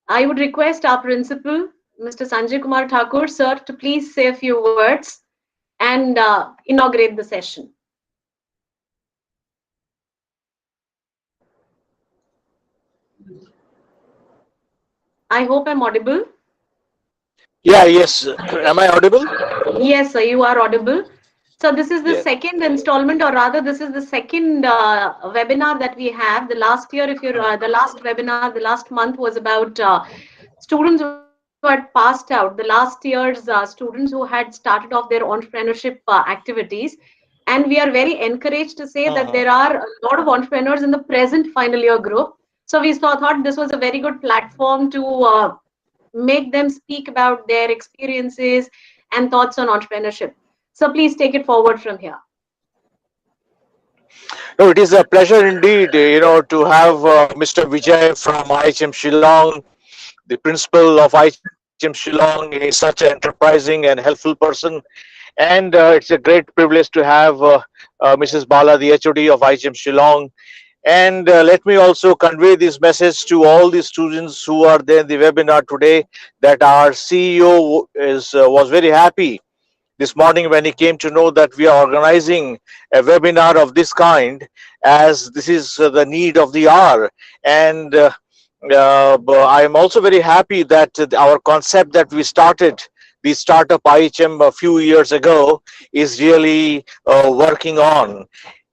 I would request our principal, Mr. Sanjay Kumar Thakur, sir, to please say a few words and inaugurate the session. I hope I'm audible. Yeah, yes. Am I audible? Yes, sir, you are audible. So this is the Yes. second installment, or rather, this is the second webinar that we have. The last year, if you're the last webinar, the last month was about students who had passed out. The last year's students who had started off their entrepreneurship activities, and we are very encouraged to say that there Uh-huh. are a lot of entrepreneurs in the present final year group. So we thought this was a very good platform to make them speak about their experiences and thoughts on entrepreneurship. So please take it forward from here. No, it is a pleasure indeed, to have Mr. Vijay from IHM Shillong, the principal of IHM Shillong. He's such an enterprising and helpful person. And it's a great privilege to have Mrs. Bala, the HOD of IHM Shillong. And let me also convey this message to all the students who are there in the webinar today, that our CEO was very happy this morning when he came to know that we are organizing a webinar of this kind, as this is the need of the hour. And but I am also very happy that our concept that we started, the startup IHM, a few years ago, is really working on.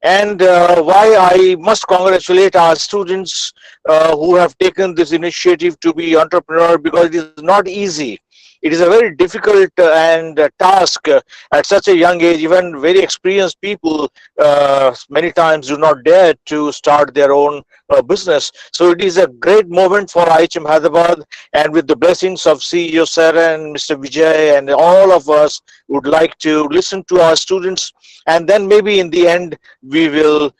And why I must congratulate our students who have taken this initiative to be entrepreneur, because it is not easy. It is a very difficult and task at such a young age. Even very experienced people many times do not dare to start their own business. So it is a great moment for IHM-Hyderabad, and with the blessings of CEO Sarah and Mr. Vijay and all of us, would like to listen to our students, and then maybe in the end we will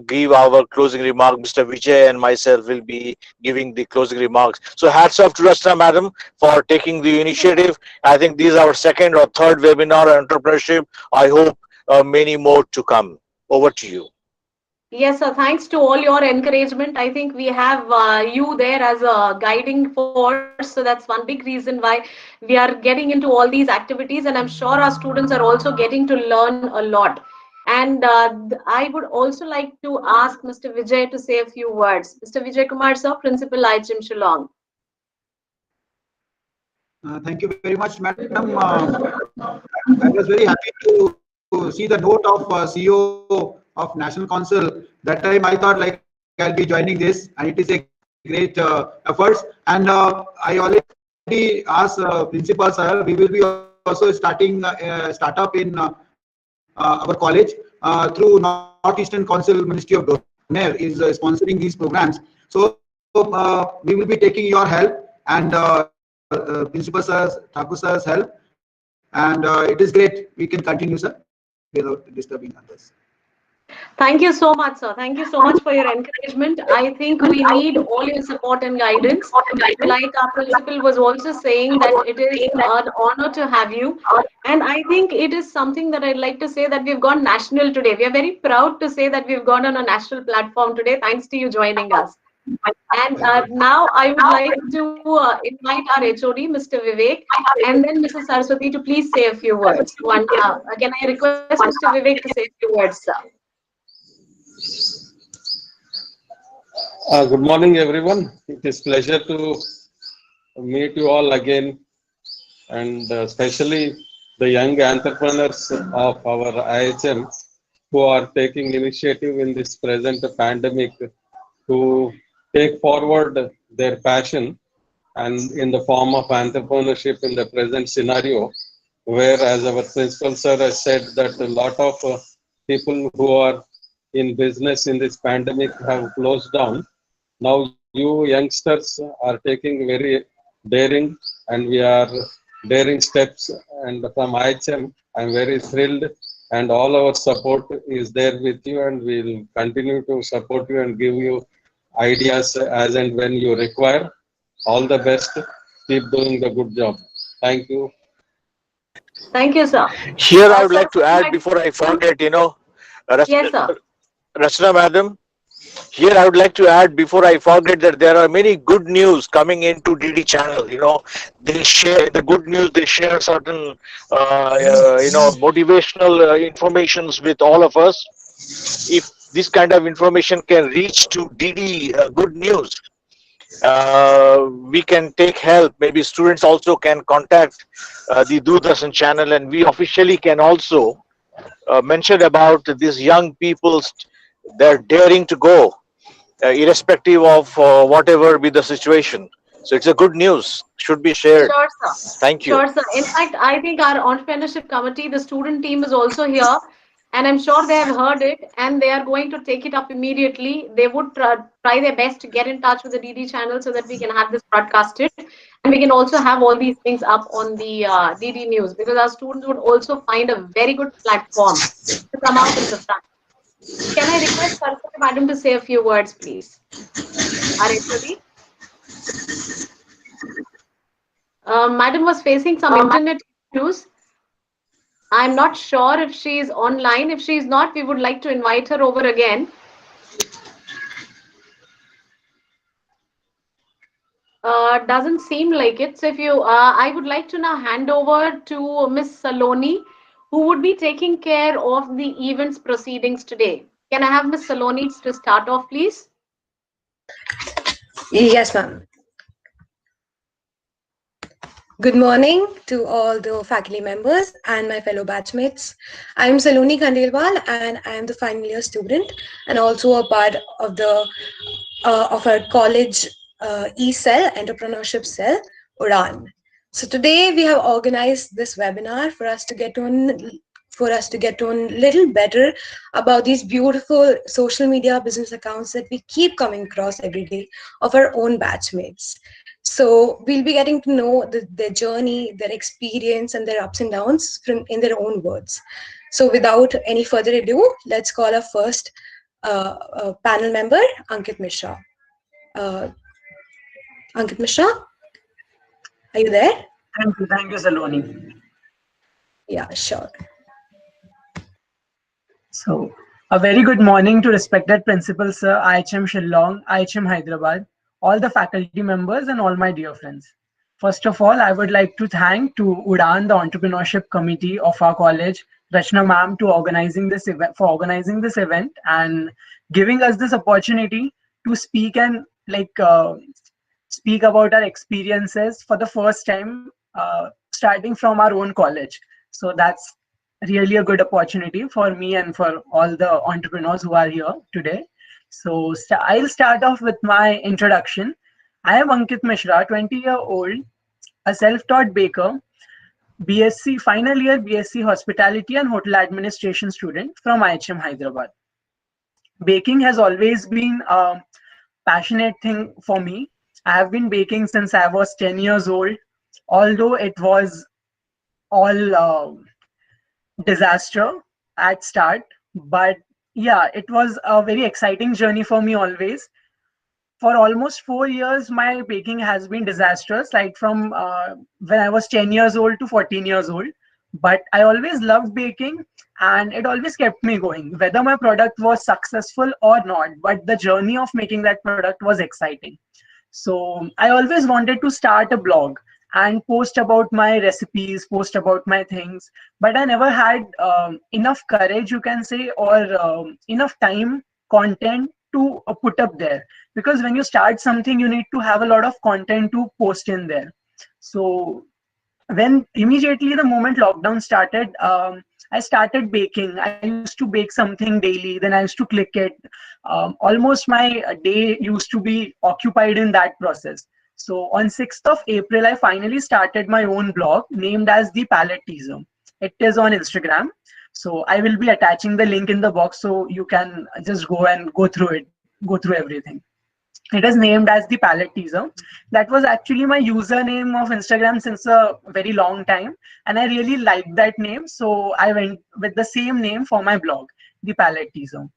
give our closing remark. Mr. Vijay and myself will be giving the closing remarks. So hats off to Rachna madam for taking the initiative. I think this is our second or third webinar on entrepreneurship. I hope many more to come. Over to you. Yes, sir. Thanks to all your encouragement. I think we have you there as a guiding force. So that's one big reason why we are getting into all these activities. And I'm sure our students are also getting to learn a lot. And I would also like to ask Mr. Vijay to say a few words. Mr. Vijay Kumar, sir, Principal IHM Shillong. Thank you very much, madam. I was very happy to see the note of CEO of National Council. That time I thought like I'll be joining this, and it is a great efforts. And I already asked principal sir, we will be also starting startup in our college through Northeastern Council. Ministry of Doner is sponsoring these programs. So we will be taking your help, and principal sir's, Thakur sir's help, and it is great. We can continue, sir, without disturbing others. Thank you so much, sir. Thank you so much for your encouragement. I think we need all your support and guidance. Like our principal was also saying, that it is an honor to have you. And I think it is something that I'd like to say, that we've gone national today. We are very proud to say that we've gone on a national platform today, thanks to you joining us. And now I would like to invite our HOD, Mr. Vivek, and then Mrs. Saraswati to please say a few words. Can I request Mr. Vivek to say a few words, sir? Good morning, everyone. It is pleasure to meet you all again, and especially the young entrepreneurs of our IHM who are taking initiative in this present pandemic to take forward their passion, and in the form of entrepreneurship in the present scenario, where, as our principal sir has said, that a lot of people who are in business in this pandemic have closed down. Now you youngsters are taking very daring, and we are daring steps, and from IHM I'm very thrilled, and all our support is there with you, and we'll continue to support you and give you ideas as and when you require. All the best. Keep doing the good job. Thank you. Thank you, sir. Here I would Sir, like to add before I forget, yes, sir. Rachna madam, Here, I would like to add before I forget that there are many good news coming into DD channel. They share the good news. They share certain, motivational informations with all of us. If this kind of information can reach to DD good news, we can take help. Maybe students also can contact the Doordarshan channel, and we officially can also mention about these young people. They're daring to go, irrespective of whatever be the situation. So it's a good news. Should be shared. Sure, sir. Thank you. Sure, sir. In fact, I think our entrepreneurship committee, the student team is also here, and I'm sure they have heard it and they are going to take it up immediately. They would try their best to get in touch with the DD channel so that we can have this broadcasted and we can also have all these things up on the DD news because our students would also find a very good platform to come out in the front. Can I request Saraswati Madam to say a few words, please? Are you ready? Madam was facing some internet issues. I'm not sure if she is online. If she is not, we would like to invite her over again. Doesn't seem like it. So if you, I would like to now hand over to Miss Saloni, who would be taking care of the events proceedings today. Can I have Miss Saloni to start off, please? Yes, ma'am. Good morning to all the faculty members and my fellow batchmates. I'm Saloni Khandelwal and I am the final year student and also a part of the of our college e-cell, entrepreneurship cell, UDAN. So today we have organized this webinar for us to get on little better about these beautiful social media business accounts that we keep coming across every day of our own batchmates. So we'll be getting to know their journey, their experience, and their ups and downs in their own words. So without any further ado, let's call our first panel member, Ankit Mishra. Ankit Mishra, are you there? Thank you, Saloni. Yeah, sure. So, a very good morning to respected Principal Sir, IHM Shillong, IHM-Hyderabad, all the faculty members and all my dear friends. First of all, I would like to thank to UDAN, the Entrepreneurship Committee of our college, Rachna ma'am, for organizing this event and giving us this opportunity to speak and speak about our experiences for the first time, starting from our own college. So that's really a good opportunity for me and for all the entrepreneurs who are here today. So I'll start off with my introduction. I am Ankit Mishra, 20-year-old, a self-taught baker, BSc, final year BSc Hospitality and Hotel Administration student from IHM Hyderabad. Baking has always been a passionate thing for me. I have been baking since I was 10 years old, although it was all disaster at start, but yeah, it was a very exciting journey for me always. For almost 4 years, my baking has been disastrous, like from when I was 10 years old to 14 years old. But I always loved baking and it always kept me going, whether my product was successful or not. But the journey of making that product was exciting. So I always wanted to start a blog and post about my recipes, post about my things. But I never had enough courage, you can say, or enough time, content to put up there, because when you start something you need to have a lot of content to post in there. So when immediately the moment lockdown started, I started baking. I used to bake something daily, then I used to click it. Almost my day used to be occupied in that process. So on 6th of April, I finally started my own blog named as The Palette Teaser. It is on Instagram. So I will be attaching the link in the box so you can just go and go through it, go through everything. It is named as The Palette Teaser. That was actually my username of Instagram since a very long time. And I really liked that name. So I went with the same name for my blog, The Palette Teaser.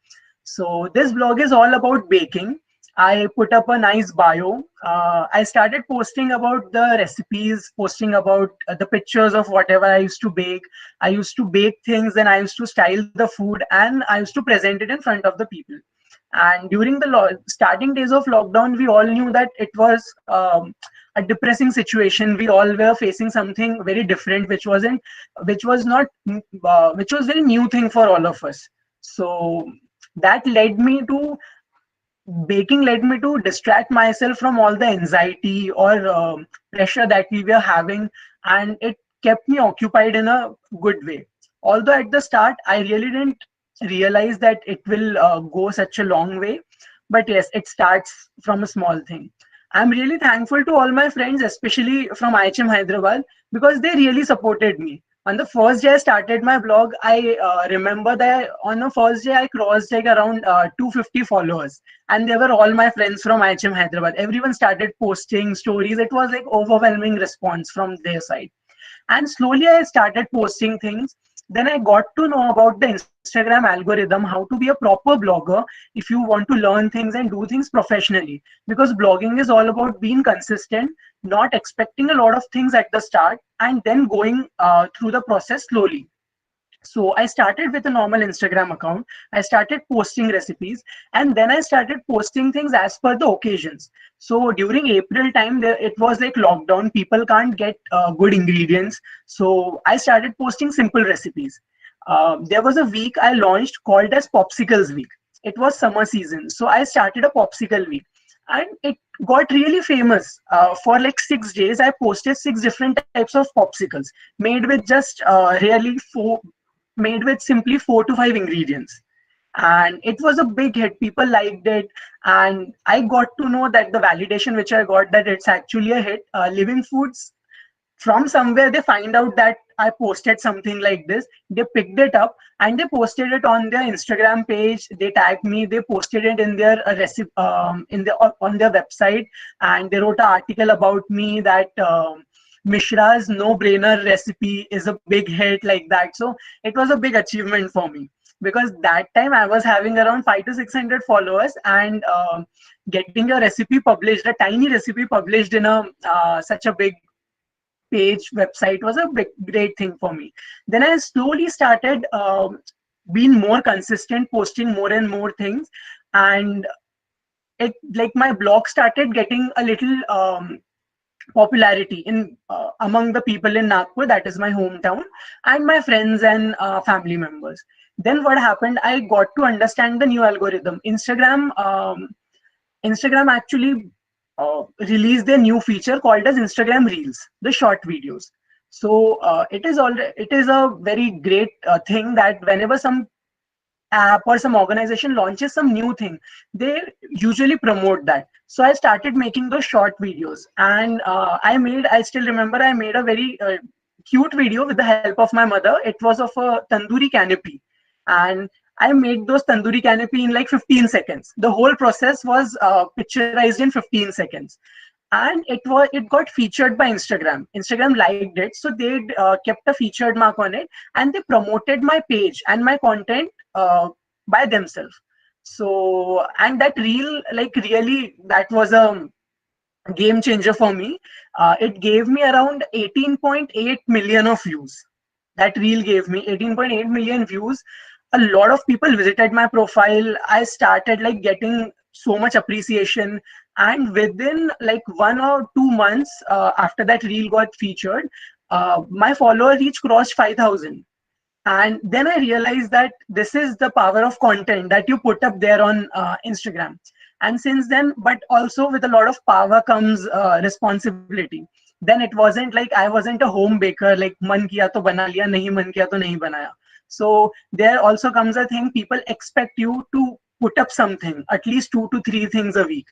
So this blog is all about baking. I put up a nice bio. I started posting about the recipes, posting about the pictures of whatever I used to bake. I used to bake things, then I used to style the food, and I used to present it in front of the people. And during the starting days of lockdown, we all knew that it was a depressing situation. We all were facing something very different, which was not, which was very new thing for all of us. So that led me to baking led me to distract myself from all the anxiety or pressure that we were having, and it kept me occupied in a good way. Although at the start I really didn't realize that it will go such a long way, but yes, it starts from a small thing. I'm really thankful to all my friends, especially from IHM Hyderabad, because they really supported me. On the first day I started my blog, I remember that on the first day I crossed like around 250 followers, and they were all my friends from IHM Hyderabad. Everyone started posting stories. It was like overwhelming response from their side. And slowly I started posting things. Then I got to know about the Instagram algorithm, how to be a proper blogger if you want to learn things and do things professionally. Because blogging is all about being consistent, not expecting a lot of things at the start, and then going through the process slowly. So I started with a normal Instagram account. I started posting recipes, and then I started posting things as per the occasions. So during April time, it was like lockdown. People can't get good ingredients. So I started posting simple recipes. There was a week I launched called as Popsicles Week. It was summer season. So I started a popsicle week. And it got really famous. For like 6 days, I posted six different types of popsicles made with just really made with simply 4 to 5 ingredients. And it was a big hit. People liked it. And I got to know that the validation which I got, that it's actually a hit. Living Foods, from somewhere they find out that I posted something like this. They picked it up and they posted it on their Instagram page. They tagged me. They posted it in their on their website, and they wrote an article about me that Mishra's no-brainer recipe is a big hit, like that. So it was a big achievement for me, because that time I was having around 500 to 600 followers, and getting a recipe published, a tiny recipe published in a such a big page website was a big great thing for me. Then I slowly started being more consistent, posting more and more things, and it like my blog started getting a little popularity in among the people in Nagpur, that is my hometown, and my friends and family members. Then what happened? I got to understand the new algorithm. Instagram actually released their new feature called as Instagram Reels, the short videos. So it is a very great thing that whenever some app or some organization launches some new thing, they usually promote that. So I started making those short videos, and I still remember I made a very cute video with the help of my mother. It was of a tandoori canopy, and I made those tandoori canopy in like 15 seconds. The whole process was picturized in 15 seconds, and it got featured by Instagram. Instagram liked it, so they kept a featured mark on it, and they promoted my page and my content by themselves. So, and that reel, like, really, that was a game changer for me. It gave me around 18.8 million of views. That reel gave me 18.8 million views. A lot of people visited my profile. I started like getting so much appreciation, and within like 1 or 2 months after that reel got featured, my follower reach crossed 5,000. And then I realized that this is the power of content that you put up there on Instagram. And since then, but also with a lot of power comes responsibility. Then it wasn't like I wasn't a home baker, like man kiya to bana liya, nahi man kiya to nahi banaya. So there also comes a thing, people expect you to put up something, at least 2 to 3 things a week.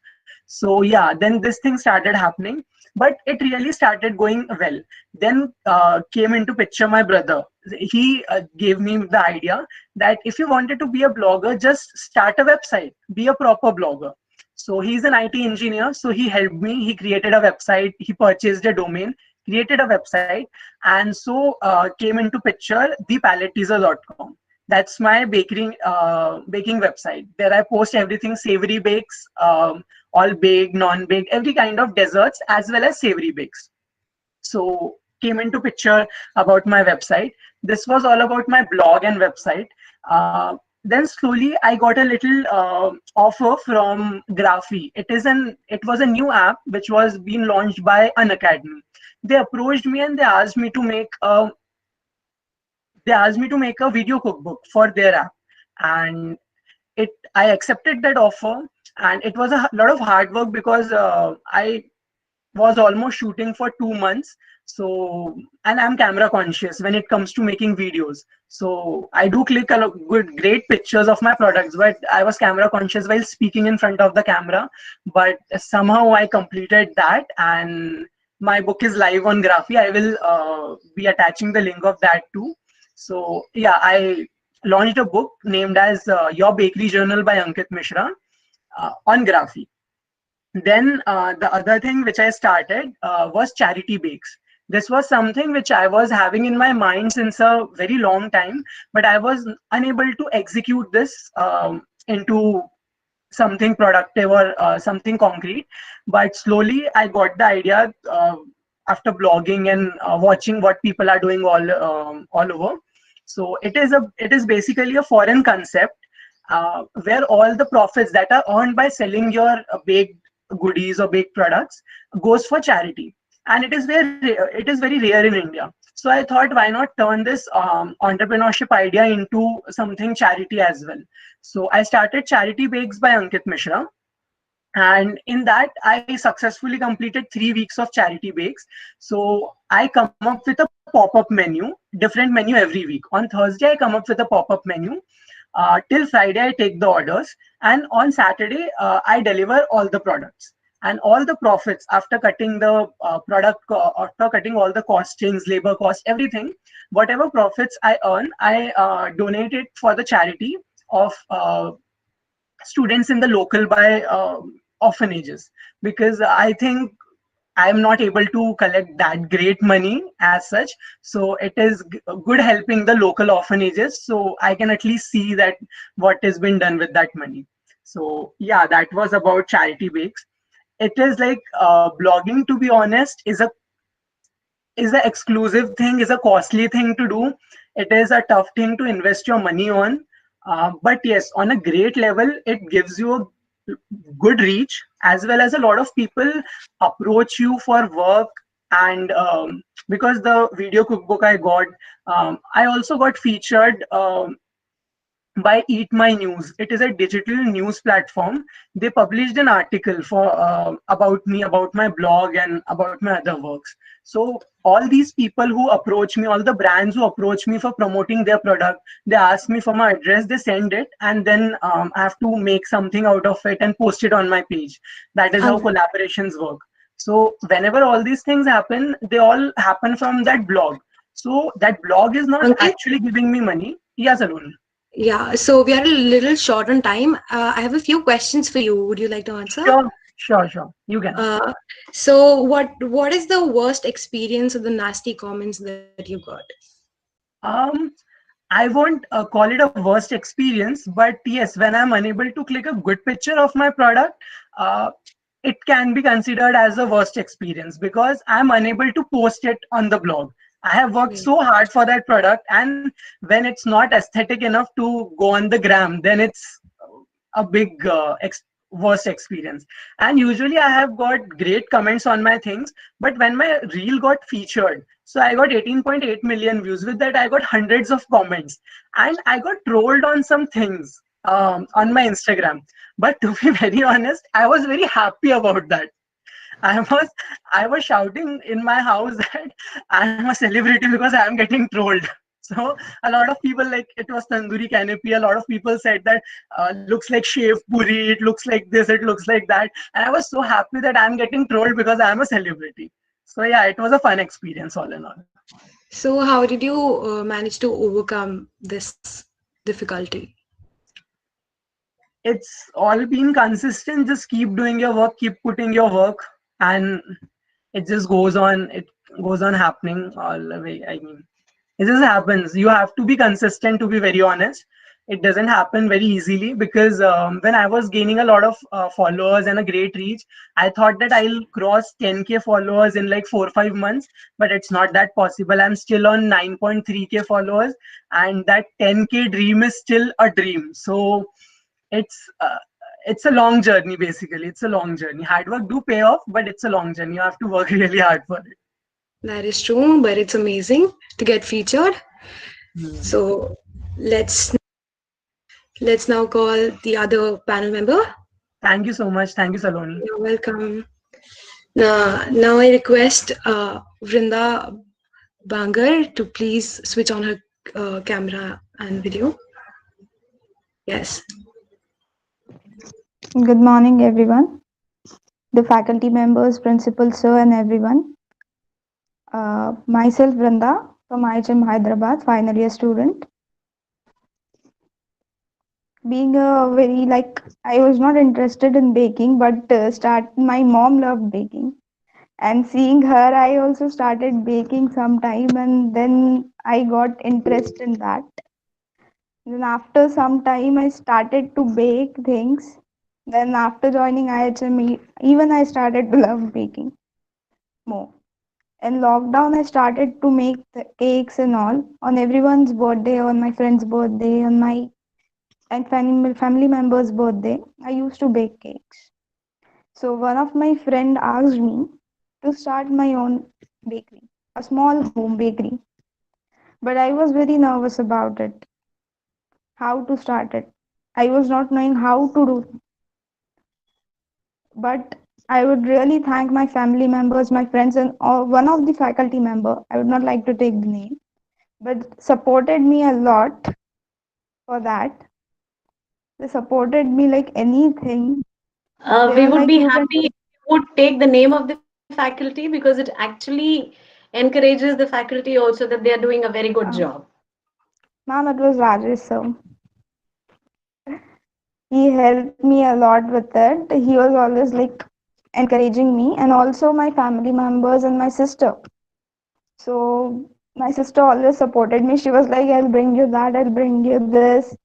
So yeah, then this thing started happening, but it really started going well. Then came into picture my brother. He gave me the idea that if you wanted to be a blogger, just start a website, be a proper blogger. So he's an IT engineer, so he helped me. He created a website, he purchased a domain, created a website, and so came into picture thepalletteaser.com. That's my baking website. There I post everything: savory bakes, all baked, non-baked, every kind of desserts, as well as savory bakes. So came into picture about my website. This was all about my blog and website. then slowly I got a little offer from Graphy. It was a new app which was being launched by an academy. They approached me and they asked me to make a video cookbook for their app, and it I accepted that offer. And it was a lot of hard work because I was almost shooting for 2 months. So, and I'm camera conscious when it comes to making videos. So I do click great pictures of my products, but I was camera conscious while speaking in front of the camera. But somehow I completed that, and my book is live on Graphy. I will be attaching the link of that too. So yeah, I launched a book named as Your Bakery Journal by Ankit Mishra on Graphy. Then the other thing which I started was charity bakes. This was something which I was having in my mind since a very long time, but I was unable to execute this into something productive or something concrete. But slowly I got the idea after blogging and watching what people are doing all over. So it is basically a foreign concept where all the profits that are earned by selling your baked goodies or baked products goes for charity, and it is very rare in India. So I thought, why not turn this entrepreneurship idea into something charity as well. So I started Charity Bakes by Ankit Mishra, and in that I successfully completed 3 weeks of Charity Bakes. So I come up with a pop-up menu, different menu every week. On Thursday I come up with a pop-up menu. Till Friday I take the orders, and on Saturday I deliver all the products. And all the profits after cutting the after cutting all the costings, labor cost, everything, whatever profits I earn, I donate it for the charity of students in the local by orphanages, because I think I'm not able to collect that great money as such. So it is good helping the local orphanages. So I can at least see that what has been done with that money. So yeah, that was about Charity Bakes. It is like blogging, to be honest, is a exclusive thing, is a costly thing to do. It is a tough thing to invest your money on. But yes, on a great level, it gives you a good reach, as well as a lot of people approach you for work. And because the video cookbook I got, I also got featured by Eat My News. It is a digital news platform. They published an article for about me, about my blog, and about my other works. So all these people who approach me, all the brands who approach me for promoting their product, they ask me for my address, they send it, and then I have to make something out of it and post it on my page. That is how Um, collaborations work. So whenever all these things happen, they all happen from that blog. So that blog is not Ankit? actually giving me money. Yes, Arun. Yeah, so we are a little short on time. I have a few questions for you. Would you like to answer? Sure, sure. You can ask. Uh, so what is the worst experience of the nasty comments that you got? Um, I won't call it a worst experience, but yes, when I'm unable to click a good picture of my product, uh, it can be considered as a worst experience because I'm unable to post it on the blog. I have worked Yeah. so hard for that product, and when it's not aesthetic enough to go on the gram, then it's a big worst experience. And usually I have got great comments on my things, but when my reel got featured, so I got 18.8 million views. With that, I got hundreds of comments, and I got trolled on some things on my Instagram. But to be very honest, I was very happy about that. I was I was shouting in my house that I'm a celebrity because I'm getting trolled. So a lot of people, like, it was tandoori canopy. A lot of people said that looks like shaved puri. It looks like this. It looks like that. And I was so happy that I'm getting trolled because I'm a celebrity. So yeah, it was a fun experience all in all. So how did you manage to overcome this difficulty? It's all been consistent. Just keep doing your work. Keep putting your work, and it just goes on. It goes on happening all the way. I mean, it just happens. You have to be consistent, to be very honest. it doesn't happen very easily, because when I was gaining a lot of followers and a great reach, I thought that I'll cross 10K followers in like 4 or 5 months, but it's not that possible. I'm still on 9.3K followers, and that 10K dream is still a dream. So it's it's a long journey. Basically, it's a long journey. Hard work do pay off, but it's a long journey. You have to work really hard for it. That is true, but it's amazing to get featured. Hmm. So let's let's now call the other panel member. Thank you so much. Thank you, Saloni. You're welcome. Now I request Vrinda Bangar to please switch on her camera and video. Yes. Good morning, everyone. The faculty members, principal sir, and everyone. Myself, Vranda from IHM-Hyderabad, final year student. Being a very I was not interested in baking, but my mom loved baking, and seeing her, I also started baking sometime, and then I got interest in that. Then after some time, I started to bake things. Then after joining IHM, even I started to love baking more. In lockdown, I started to make the cakes and all on everyone's birthday, on my friend's birthday, on my and family members' birthday. I used to bake cakes. So one of my friend asked me to start my own bakery, a small home bakery. But I was very nervous about it, how to start it. I was not knowing how to do. But I would really thank my family members, my friends, and one of the faculty member. I would not like to take the name, but supported me a lot for that. They supported me like anything. They We were would like, be you can happy if you would take the name of the faculty, because it actually encourages the faculty also that they are doing a very good um, job. ma'am, it was Rajesh, so he helped me a lot with it. He was always like encouraging me, and also my family members and my sister. So my sister always supported me. She was like, I'll bring you that, I'll bring you this.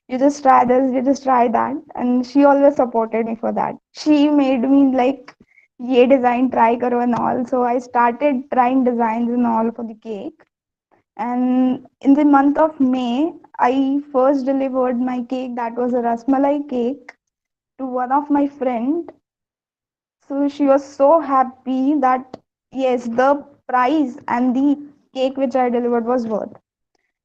You just try this, you just try that. And she always supported me for that. She made me like, ye design try karo and all. So I started trying designs and all for the cake. And in the month of May, I first delivered my cake, that was a rasmalai cake, to one of my friend. So she was so happy that yes, the price and the cake which I delivered was worth.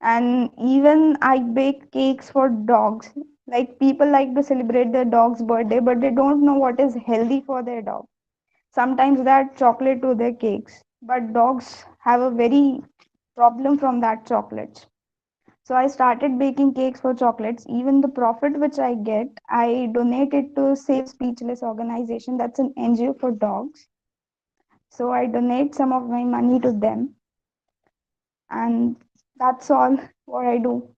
And even I bake cakes for dogs. Like people like to celebrate their dog's birthday, but they don't know what is healthy for their dog. Sometimes they add chocolate to their cakes, but dogs have a very problem from that chocolate. So I started baking cakes for chocolates. Even the profit which I get, I donate it to Save Speechless organization. That's an NGO for dogs. So I donate some of my money to them, and that's all what I do.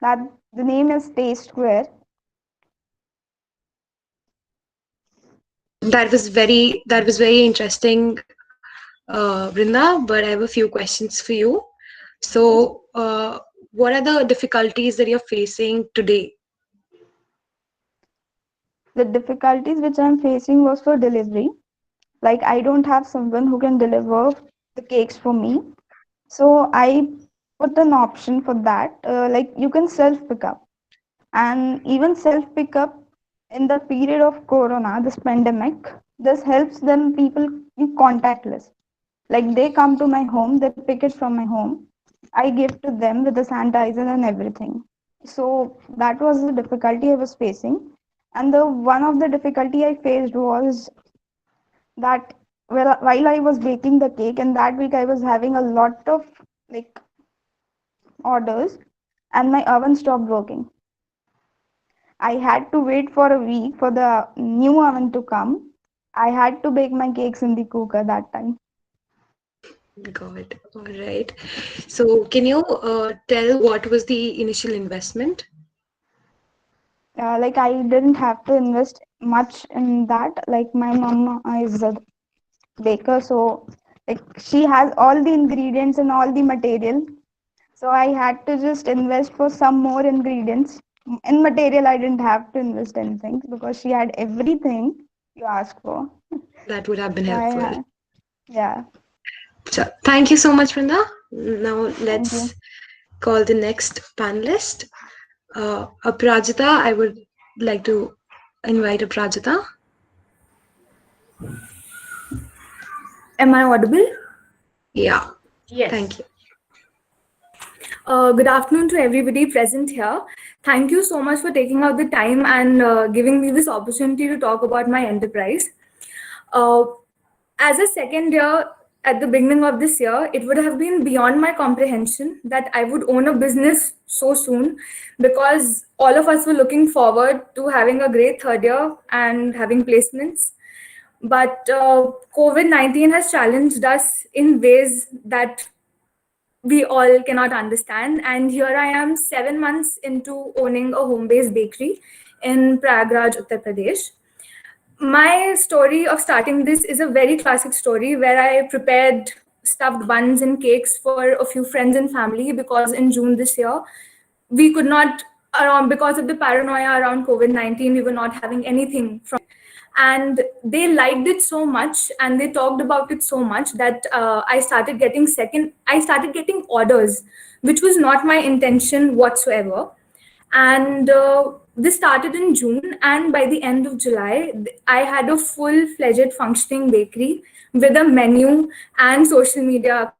That the name is Taste Square. That was very interesting, Vrinda. But I have a few questions for you. So, what are the difficulties that you're facing today? The difficulties which I'm facing was for delivery. Like I don't have someone who can deliver the cakes for me. So I put an option for that. Like you can self pick up, and even self pick up in the period of Corona, this pandemic. This helps them people be contactless. Like they come to my home, they pick it from my home. I give to them with the sanitizer and everything. So that was the difficulty I was facing. And the one of the difficulty I faced was that while I was baking the cake, and that week I was having a lot of like orders, and my oven stopped working. I had to wait for a week for the new oven to come. I had to bake my cakes in the cooker that time. God, all right. So, can you tell what was the initial investment? Like I didn't have to invest much in that. Like my mom is a baker, so like she has all the ingredients and all the material. So I had to just invest for some more ingredients. In material, I didn't have to invest anything because she had everything you ask for. That would have been So helpful. yeah, So thank you so much, Vrinda. Now thank you. let's call the next panelist. Aprajita, I would like to invite Aprajita. Am I audible? Yeah, Yes. thank you. Good afternoon to everybody present here. Thank you so much for taking out the time and giving me this opportunity to talk about my enterprise. Uh, as a second year at the beginning of this year, it would have been beyond my comprehension that I would own a business so soon, because all of us were looking forward to having a great third year and having placements. But COVID-19 has challenged us in ways that we all cannot understand. And here I am, 7 months into owning a home based bakery in Prayagraj, Uttar Pradesh. My story of starting this is a very classic story where I prepared stuffed buns and cakes for a few friends and family, because in June this year, we could not, around because of the paranoia around COVID-19, we were not having anything from. And they liked it so much and they talked about it so much that I started getting orders, which was not my intention whatsoever. And this started in June, and by the end of July, I had a full-fledged functioning bakery with a menu and social media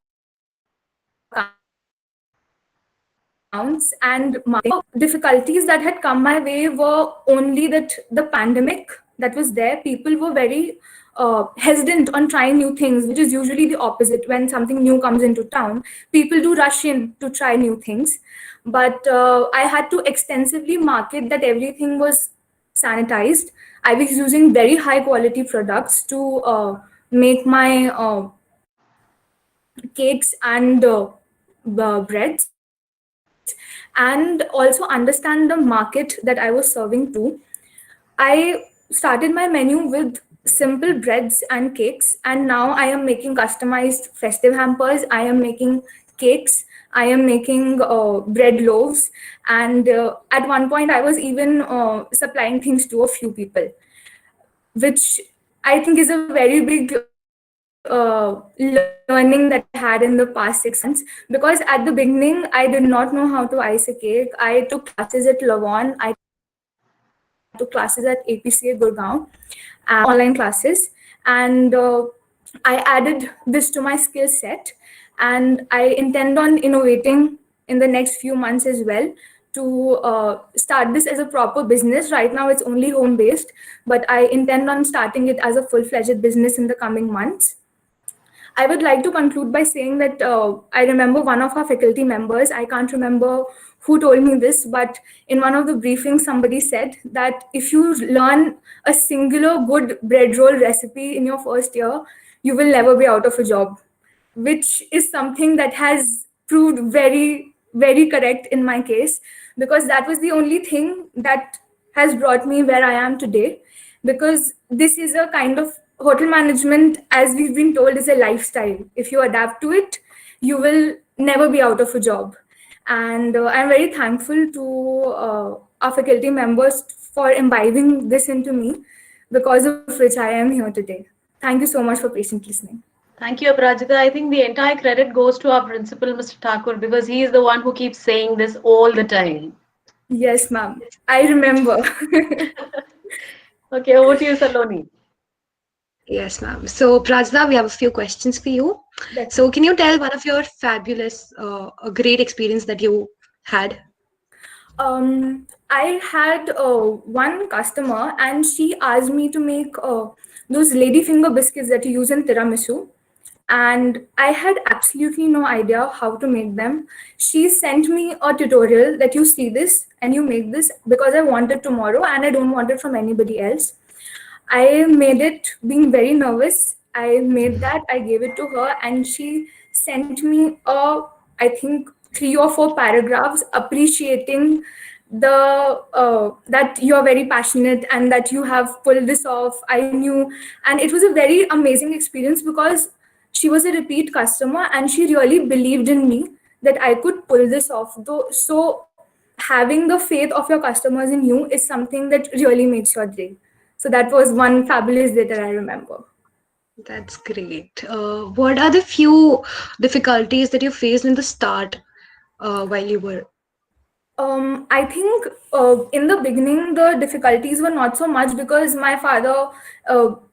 accounts and marketing. Difficulties that had come my way were only that the pandemic that was there, people were very hesitant on trying new things, which is usually the opposite. When something new comes into town, people do rush in to try new things. But I had to extensively market that everything was sanitized. I was using very high quality products to make my cakes and breads, and also understand the market that I was serving to. I started my menu with simple breads and cakes, and now I am making customized festive hampers. I am making cakes. I am making bread loaves, and at one point, I was even supplying things to a few people, which I think is a very big learning that I had in the past 6 months. Because at the beginning, I did not know how to ice a cake. I took classes at Lavon, I took classes at APCA Gurgaon, and online classes. And I added this to my skill set. And I intend on innovating in the next few months as well to start this as a proper business. Right now, it's only home based, but I intend on starting it as a full-fledged business in the coming months. I would like to conclude by saying that I remember one of our faculty members, I can't remember who told me this, but in one of the briefings, somebody said that if you learn a singular good bread roll recipe in your first year, you will never be out of a job, which is something that has proved very, very correct in my case, because that was the only thing that has brought me where I am today. Because this is a kind of hotel management, as we've been told, is a lifestyle. If you adapt to it, you will never be out of a job. And I'm very thankful to our faculty members for imbibing this into me, because of which I am here today. Thank you so much for patiently listening. Thank you, Aprajita. I think the entire credit goes to our principal, Mr. Thakur, because he is the one who keeps saying this all the time. Yes, ma'am. I remember. Okay, over to you, Saloni. Yes, ma'am. So, Prajna, we have a few questions for you. So, can you tell one of your fabulous, a great experience that you had? I had one customer, and she asked me to make those ladyfinger biscuits that you use in tiramisu. And I had absolutely no idea how to make them. She sent me a tutorial that you see this and you make this, because I want it tomorrow and I don't want it from anybody else. I made it being very nervous. I made that, I gave it to her, and she sent me I think 3 or 4 paragraphs appreciating the that you are very passionate and that you have pulled this off. I knew, and it was a very amazing experience because she was a repeat customer and she really believed in me that I could pull this off. Though, so having the faith of your customers in you is something that really makes your day. So that was one fabulous day that I remember. That's great. What are the few difficulties that you faced in the start while you were? I think in the beginning the difficulties were not so much because my father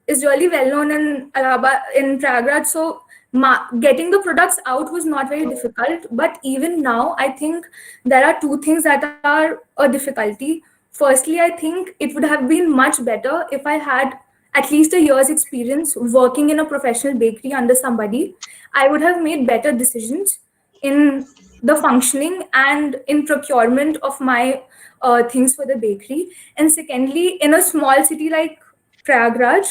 is really well known in Allahabad, in Prayagraj. So getting the products out was not very difficult. But even now, I think there are two things that are a difficulty. Firstly, I think it would have been much better if I had at least a year's experience working in a professional bakery under somebody. I would have made better decisions in the functioning and in procurement of my things for the bakery. And secondly, in a small city like Prayagraj,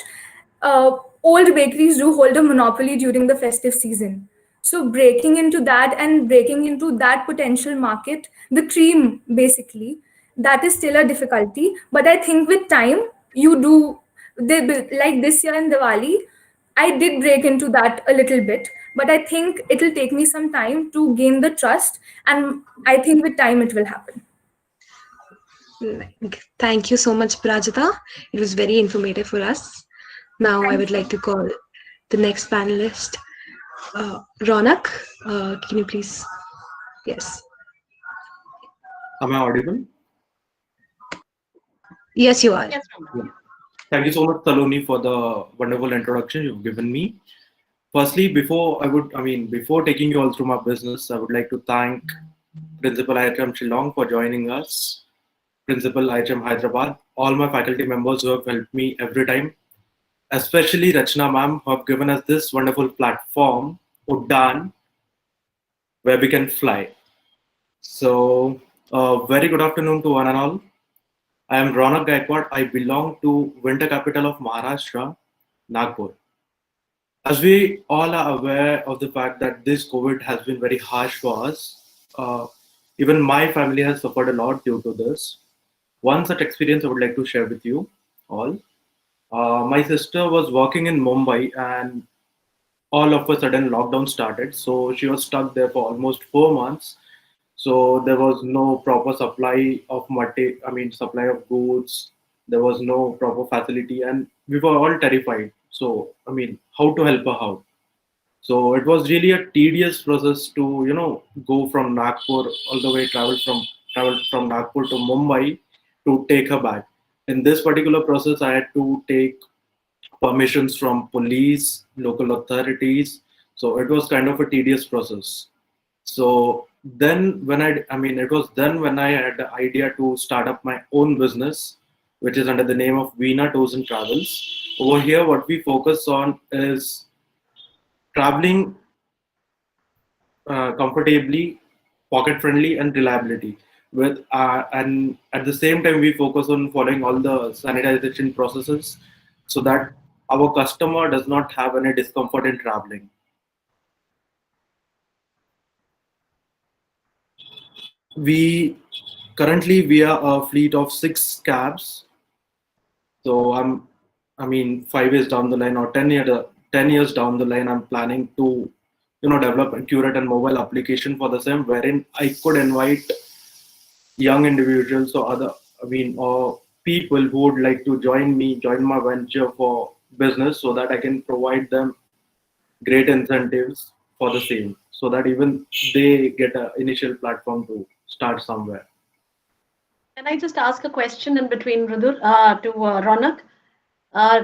old bakeries do hold a monopoly during the festive season. So breaking into that and breaking into that potential market, the cream basically, that is still a difficulty. But I think with time, you do, like this year in Diwali, I did break into that a little bit, but I think it'll take me some time to gain the trust, and I think with time it will happen. Thank you so much, Prajita. It was very informative for us. Now I would like to call the next panelist, Ronak. Can you please? Yes. Am I audible? Yes, you are. Yes, Ronak. Yeah. Thank you so much, Saloni, for the wonderful introduction you've given me. Firstly, before taking you all through my business, I would like to thank Principal IHM Shillong for joining us, Principal IHM Hyderabad, all my faculty members who have helped me every time, especially Rachna ma'am, who have given us this wonderful platform, Uddan, where we can fly. So, very good afternoon to one and all. I am Ronak Gaikwad. I belong to winter capital of Maharashtra, Nagpur. As we all are aware of the fact that this COVID has been very harsh for us, even my family has suffered a lot due to this. One such experience I would like to share with you all. My sister was working in Mumbai and all of a sudden lockdown started. So she was stuck there for almost 4 months. So there was no proper supply of supply of goods. There was no proper facility, and we were all terrified. So how to help her out? So it was really a tedious process to go from Nagpur all the way travel from Nagpur to Mumbai to take her back. In this particular process, I had to take permissions from police, local authorities. So it was kind of a tedious process. So then it was then when I had the idea to start up my own business, which is under the name of Veena Tours and Travels. Over here, what we focus on is traveling comfortably, pocket friendly, and reliability. And at the same time, we focus on following all the sanitization processes so that our customer does not have any discomfort in traveling. We are a fleet of 6 cabs. So 5 years down the line or 10 years down the line, I'm planning to develop and curate a mobile application for the same, wherein I could invite young individuals or people who would like to join my venture for business, so that I can provide them great incentives for the same, so that even they get an initial platform to start somewhere. Can I just ask a question in between, Rudur, to Ronak?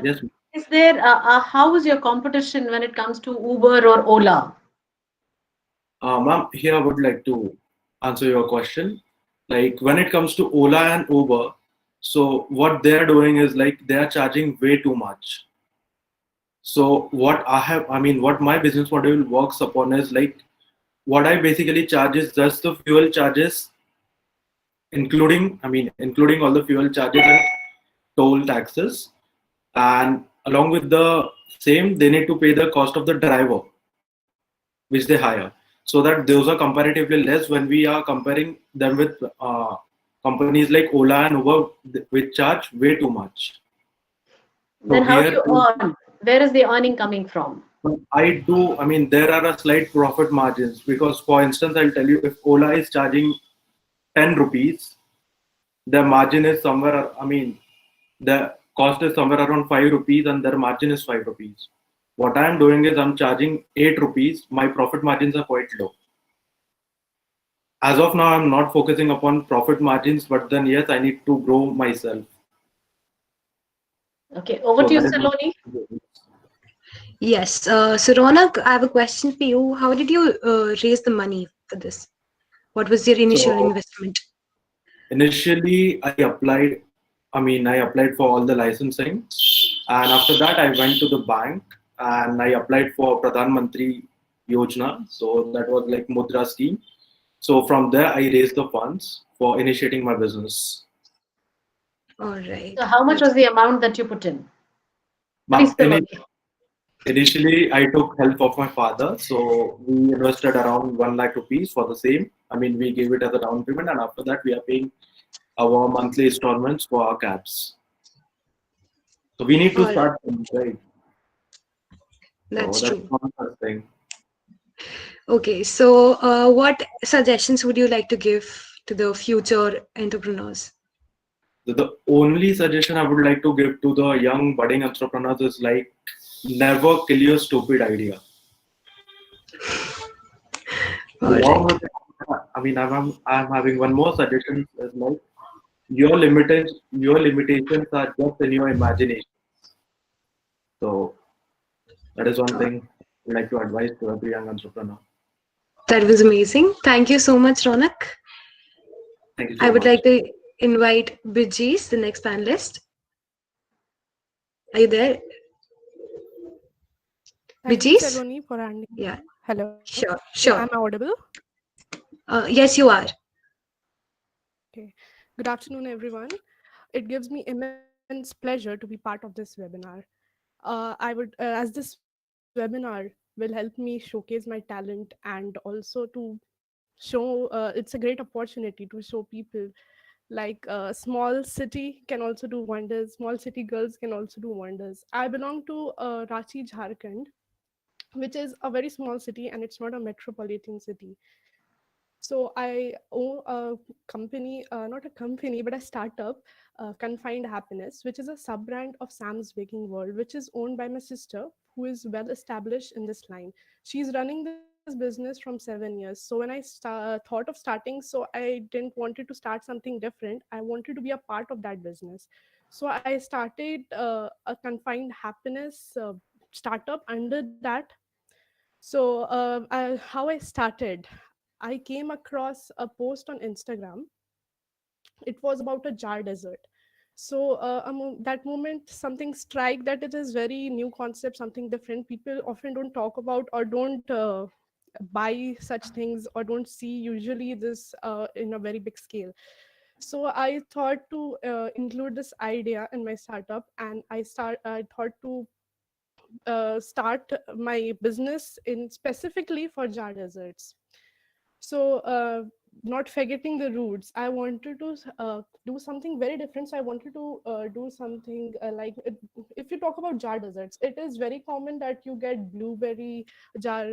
Yes. Is there how is your competition when it comes to Uber or Ola? Ma'am, here I would like to answer your question. Like when it comes to Ola and Uber, so what they're doing is like they are charging way too much. So what my business model works upon is like what I basically charge is just the fuel charges, including all the fuel charges and toll taxes, and along with the same, they need to pay the cost of the driver, which they hire. So that those are comparatively less when we are comparing them with companies like Ola and Uber, which charge way too much. So Then how do here, you earn? Where is the earning coming from? But I mean, there are a slight profit margins because, for instance, I'll tell you, if Ola is charging 10 rupees, the margin is somewhere, I mean, the cost is somewhere around 5 rupees and their margin is 5 rupees. What I'm doing is I'm charging 8 rupees. My profit margins are quite low. As of now, I'm not focusing upon profit margins, but then yes, I need to grow myself. Okay, over So to you, that is Saloni. Yes. So Ronak, I have a question for you. How did you raise the money for this? What was your initial so investment? initially I applied for all the licensing, and after that I went to the bank and I applied for Pradhan Mantri Yojana. So that was like Mudra scheme. So from there I raised the funds for initiating my business. All right. So, how much That's was the amount that you put in? But Please, Saloni. initially I took help of my father. So we invested around 1 lakh rupees for the same. I mean, we gave it as a down payment, and after that we are paying our monthly installments for our cabs. So we need to all right. start things, right? So That's that's true. one first thing. Okay. So, what suggestions would you like to give to the future entrepreneurs? The only suggestion I would like to give to the young budding entrepreneurs is like never kill your stupid idea. All Along right. with it, I'm having one more suggestion is like your limitations are just in your imagination. So that is one thing I'd like to advise to every young entrepreneur. That was amazing. Thank you so much, Ronak. Thank you I so would much. like to invite Bijis, the next panelist. Are you there? Thank you, Bijis? Saloni, for handling. Yeah, Hello. sure, Yeah, sure. I'm audible. Yes, you are. Okay. Good afternoon, everyone. It gives me immense pleasure to be part of this webinar. I would, as this webinar will help me showcase my talent and also to show, it's a great opportunity to show people like small city can also do wonders. Small city girls can also do wonders. I belong to Ranchi, Jharkhand, which is a very small city and it's not a metropolitan city. So I own a company, not a company, but a startup, Confined Happiness, which is a sub brand of Sam's Baking World, which is owned by my sister, who is well established in this line. She's running this business from 7 years. So when I thought of starting, so I didn't wanted to start something different. I wanted to be a part of that business. So I started a Confined Happiness startup under that. So how I started, I came across a post on Instagram. It was about a jar dessert. So that moment, something strike that it is very new concept, something different. People often don't talk about or don't buy such things or don't see usually this in a very big scale. So I thought to include this idea in my startup, and I thought to start my business in specifically for jar desserts. So not forgetting the roots, I wanted to do something very different. So I wanted to do something if you talk about jar desserts, it is very common that you get jar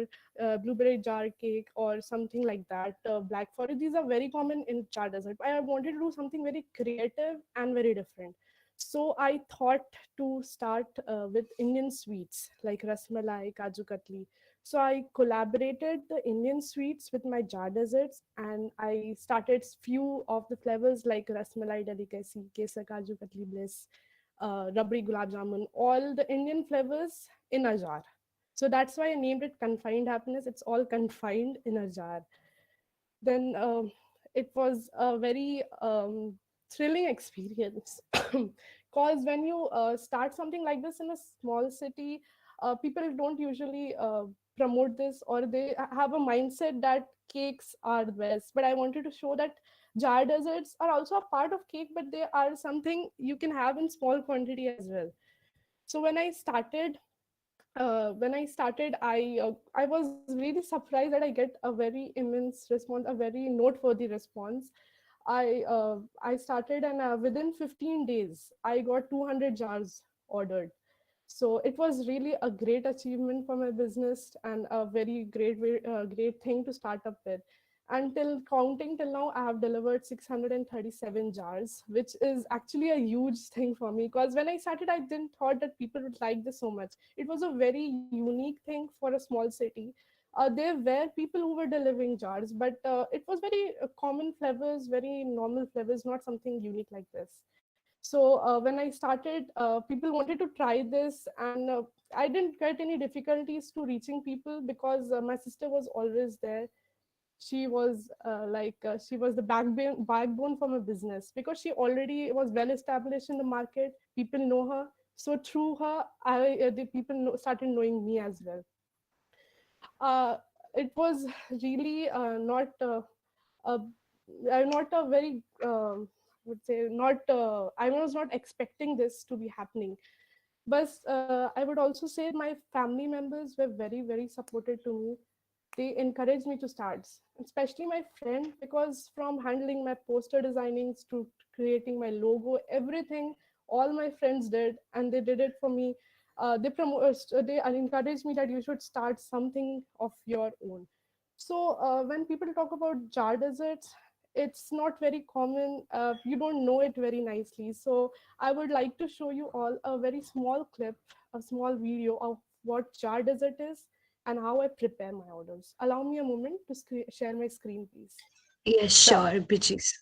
blueberry jar cake or something like that, black forest. These are very common in jar dessert. I wanted to do something very creative and very different. So I thought to start with Indian sweets like rasmalai, kaju katli. So I collaborated the Indian sweets with my jar desserts, and I started few of the flavors like rasmalai delicacy, kesar kaju katli bliss, rabri gulab jamun, all the Indian flavors in a jar. So that's why I named it Confined Happiness. It's all confined in a jar. Then it was a very thrilling experience because when you start something like this in a small city, people don't usually promote this, or they have a mindset that cakes are the best. But I wanted to show that jar desserts are also a part of cake, but they are something you can have in small quantity as well. So when I started, I was really surprised that I get a very immense response, a very noteworthy response. I started, and within 15 days, I got 200 jars ordered. So it was really a great achievement for my business and a very great thing to start up with. Until counting till now, I have delivered 637 jars, which is actually a huge thing for me. Because when I started, I didn't thought that people would like this so much. It was a very unique thing for a small city. There were people who were delivering jars, but it was very common flavors, very normal flavors, not something unique like this. So when I started, people wanted to try this, and I didn't get any difficulties to reaching people because my sister was always there. She was she was the backbone for my business because she already was well established in the market. People know her, so through her, the people started knowing me as well. uh, it was really not a, not a very would say not I was not expecting this to be happening. But I would also say my family members were very supportive to me. They encouraged me to start, especially my friend, because from handling my poster designings to creating my logo, everything, all my friends did, and they did it for me. They encouraged me that you should start something of your own. So when people talk about jar deserts, it's not very common. You don't know it very nicely. So I would like to show you all a very small clip, a small video of what jar desert is and how I prepare my orders. Allow me a moment to share my screen, please. Yes, Sure. sure, Bridges.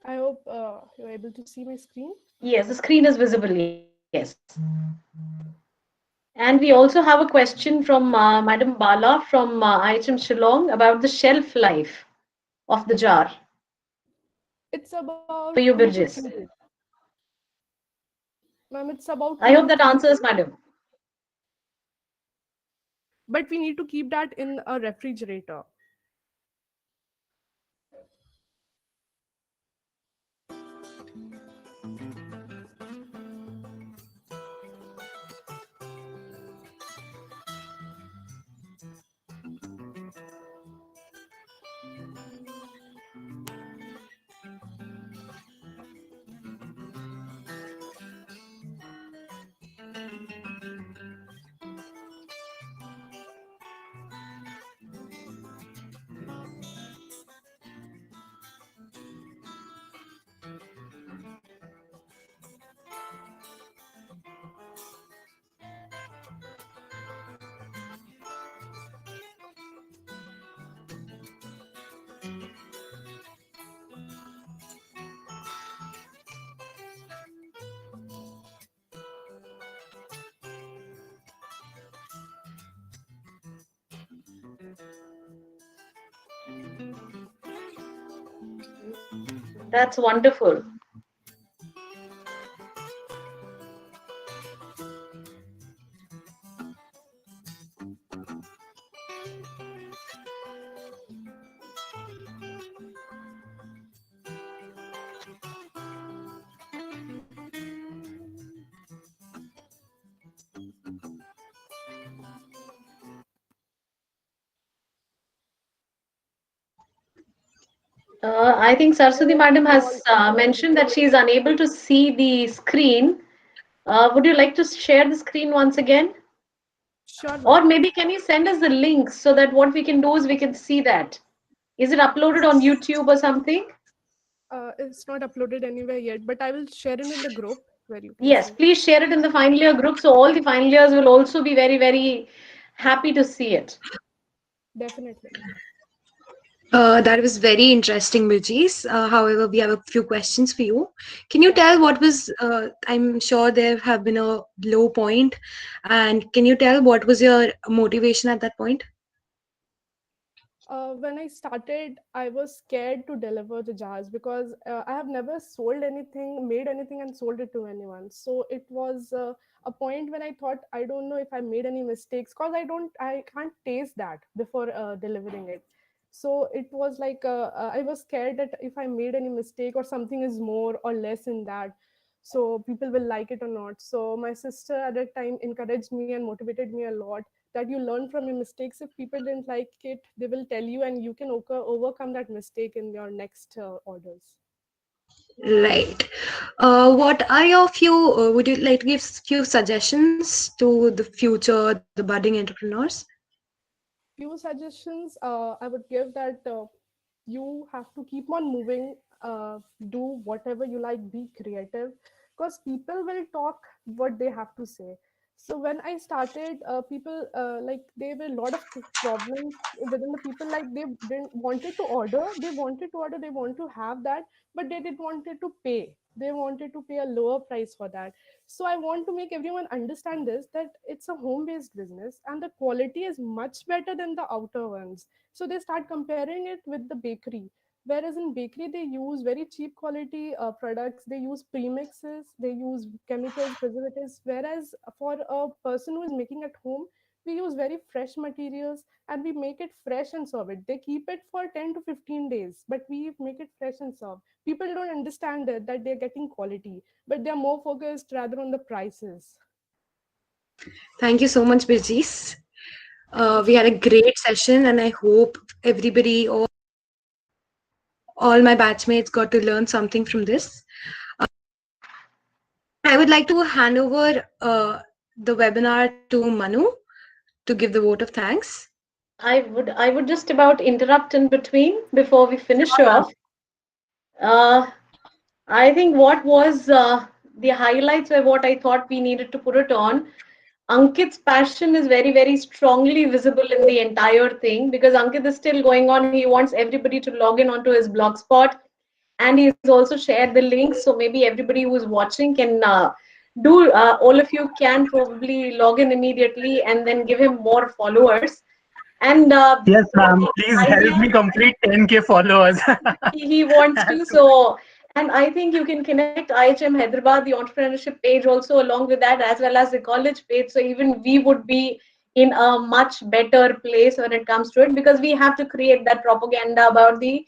I hope you're able to see my screen. Yes, the screen is visible. Yes. And we also have a question from Madam Bala from IHM Shillong about the shelf life of the jar It's about for you, 2 to 3 Burgess. days. Ma'am, it's about I two hope to that three answers, days. madam. But we need to keep that in a refrigerator. That's wonderful. I think Saraswati madam has mentioned that she is unable to see the screen. Would you like to share the screen once again? Sure, Or ma'am. maybe can you send us the link so that what we can do is we can see that. Is it uploaded on YouTube or something? It's not uploaded anywhere yet, but I will share it in the group where you can Yes, see. please share it in the final year group so all the final years will also be very happy to see it. Definitely, ma'am. That was very interesting, Bridges. However, we have a few questions for you. Can you Sure. tell what was, I'm sure there have been a low point, and can you tell what was your motivation at that point? When I started, I was scared to deliver the jars because I have never sold anything, made anything, and sold it to anyone. So it was a point when I thought, I don't know if I made any mistakes because I can't taste that before delivering it. So it was like I was scared that if I made any mistake or something is more or less in that, so people will like it or not. So my sister at that time encouraged me and motivated me a lot, that you learn from your mistakes. If people didn't like it, they will tell you, and you can overcome that mistake in your next orders. Right. What are your few, would you like to give few suggestions to the future, the budding entrepreneurs? Few suggestions I would give that you have to keep on moving, do whatever you like, be creative, because people will talk what they have to say. So when I started, people like there were a lot of problems within the people, like they didn't wanted to order, they want to have that, but they didn't wanted to pay, they wanted to pay a lower price for that. So I want to make everyone understand this, that it's a home based business and the quality is much better than the outer ones. So they start comparing it with the bakery, whereas in bakery they use very cheap quality products, they use premixes, they use chemicals, preservatives, whereas for a person who is making at home, we use very fresh materials and we make it fresh and serve it. They keep it for 10 to 15 days, but we make it fresh and serve. People don't understand it, that they're getting quality, but they're more focused rather on the prices. Thank you so much, Birjis. Thank you We so had a much. great session, and I hope everybody, all my batchmates, got to learn something from this. I would like to hand over the webinar to Manu to give the vote of thanks. I would just about interrupt in between before we finish off. Uh, I think what was the highlights were what I thought we needed to put it on. Ankit's passion is very, very strongly visible in the entire thing, because Ankit is still going on. He wants everybody to log in onto his blogspot, and he's also shared the link. So maybe everybody who's watching can all of you can probably log in immediately and then give him more followers. And Yes, ma'am. the Please help idea me complete 10K followers. he wants to. So, and I think you can connect IHM Hyderabad, the entrepreneurship page, also along with that, as well as the college page. So even we would be in a much better place when it comes to it, because we have to create that propaganda about the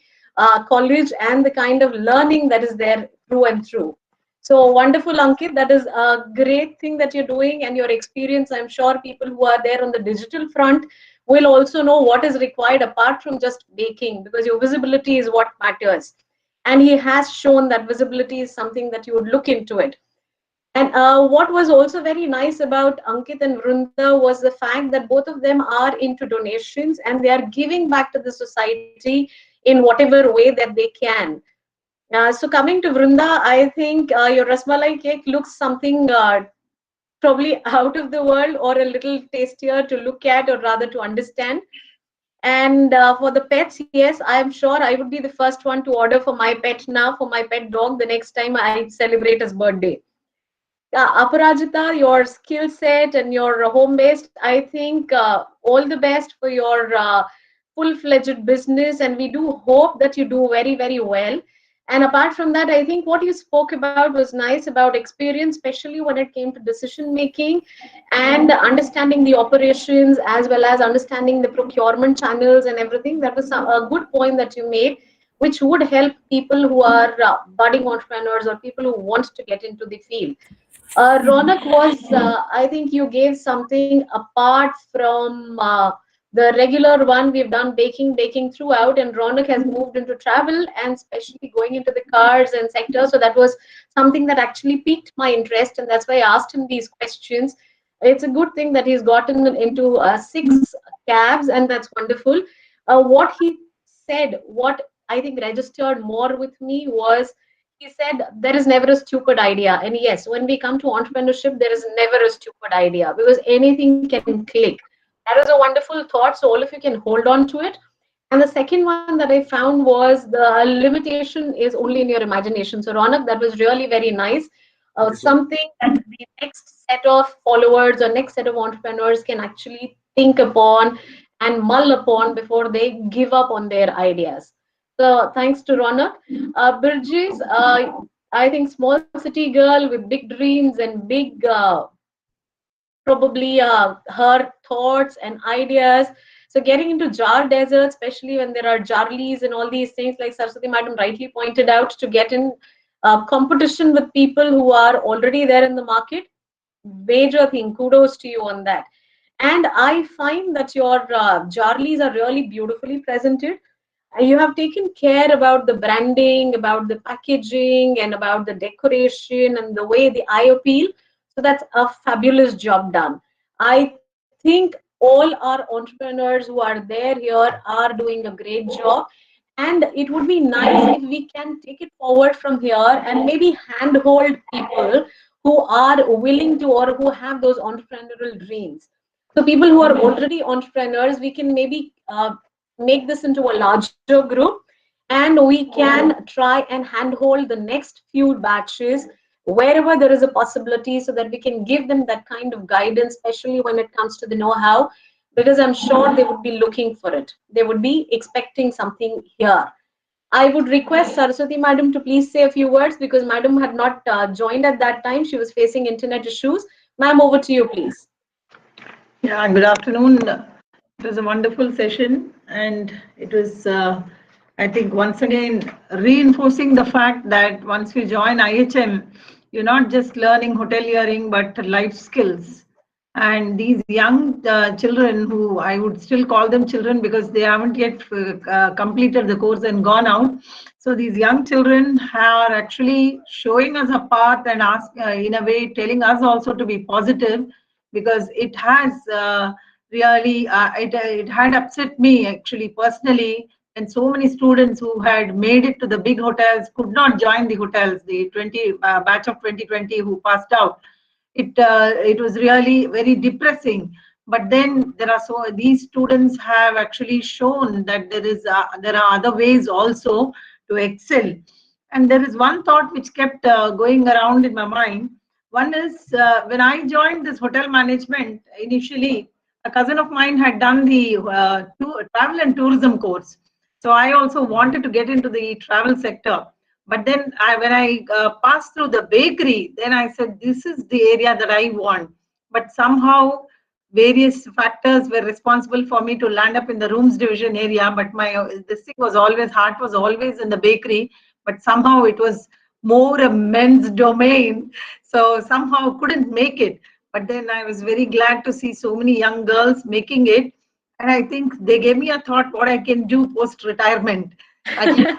college and the kind of learning that is there through and through. So wonderful, Ankit. That is a great thing that you're doing, and your experience. I'm sure people who are there on the digital front will also know what is required apart from just baking, because your visibility is what matters. And he has shown that visibility is something that you would look into it. And what was also very nice about Ankit and Vrunda was the fact that both of them are into donations and they are giving back to the society in whatever way that they can. So coming to Vrunda, I think your rasmalai cake looks something probably out of the world, or a little tastier to look at, or rather to understand. And for the pets, yes, I am sure I would be the first one to order for my pet now, for my pet dog, the next time I celebrate his birthday. Aparajita, your skill set and your home based, I think all the best for your full fledged business. And we do hope that you do very, very well. And apart from that, I think what you spoke about was nice about experience, especially when it came to decision making and understanding the operations, as well as understanding the procurement channels and everything. That was a good point that you made, which would help people who are budding entrepreneurs or people who want to get into the field. Ronak was, I think you gave something apart from the regular one. We've done baking throughout, and Ronak has moved into travel and especially going into the cars and sector. So that was something that actually piqued my interest, and that's why I asked him these questions. It's a good thing that he's gotten into 6 cabs, and that's wonderful. What he said, what I think registered more with me was, he said there is never a stupid idea. And yes, when we come to entrepreneurship, there is never a stupid idea, because anything can click. That is a wonderful thought, so all of you can hold on to it. And the second one that I found was the limitation is only in your imagination. So Ronak, that was really very nice. Something that the next set of followers or next set of entrepreneurs can actually think upon and mull upon before they give up on their ideas. So thanks to Ronak. Birjis, I think small city girl with big dreams and big probably her thoughts and ideas. So getting into jar deserts, especially when there are jarlis and all these things, like Saraswati Madam rightly pointed out, to get in competition with people who are already there in the market, major thing. Kudos to you on that. And I find that your jarlis are really beautifully presented. You have taken care about the branding, about the packaging, and about the decoration and the way the eye appeal. So that's a fabulous job done. I think all our entrepreneurs who are there here are doing a great job. And it would be nice if we can take it forward from here and maybe handhold people who are willing to or who have those entrepreneurial dreams. So people who are already entrepreneurs, we can maybe make this into a larger group, and we can try and handhold the next few batches wherever there is a possibility, so that we can give them that kind of guidance, especially when it comes to the know-how, because I'm sure they would be looking for it. They would be expecting something here. I would request Saraswati Madam to please say a few words, because Madam had not joined at that time. She was facing internet issues. Ma'am, over to you, please. Yeah, good afternoon. It was a wonderful session, and it was, I think, once again reinforcing the fact that once you join IHM, you're not just learning hoteliering but life skills. And these young children, who I would still call them children because they haven't yet completed the course and gone out. So these young children are actually showing us a path and in a way, telling us also to be positive, because it has really it had upset me actually personally, and so many students who had made it to the big hotels could not join the hotels, the 20 batch of 2020 who passed out. It was really very depressing. But then these students have actually shown that there are other ways also to excel. And there is one thought which kept going around in my mind. One is, when I joined this hotel management initially, a cousin of mine had done the travel and tourism course. So I also wanted to get into the travel sector. But then when I passed through the bakery, then I said, this is the area that I want. But somehow various factors were responsible for me to land up in the rooms division area. But this thing was always, heart was always in the bakery. But somehow it was more a men's domain. So somehow couldn't make it. But then I was very glad to see so many young girls making it. And I think they gave me a thought what I can do post retirement. At least,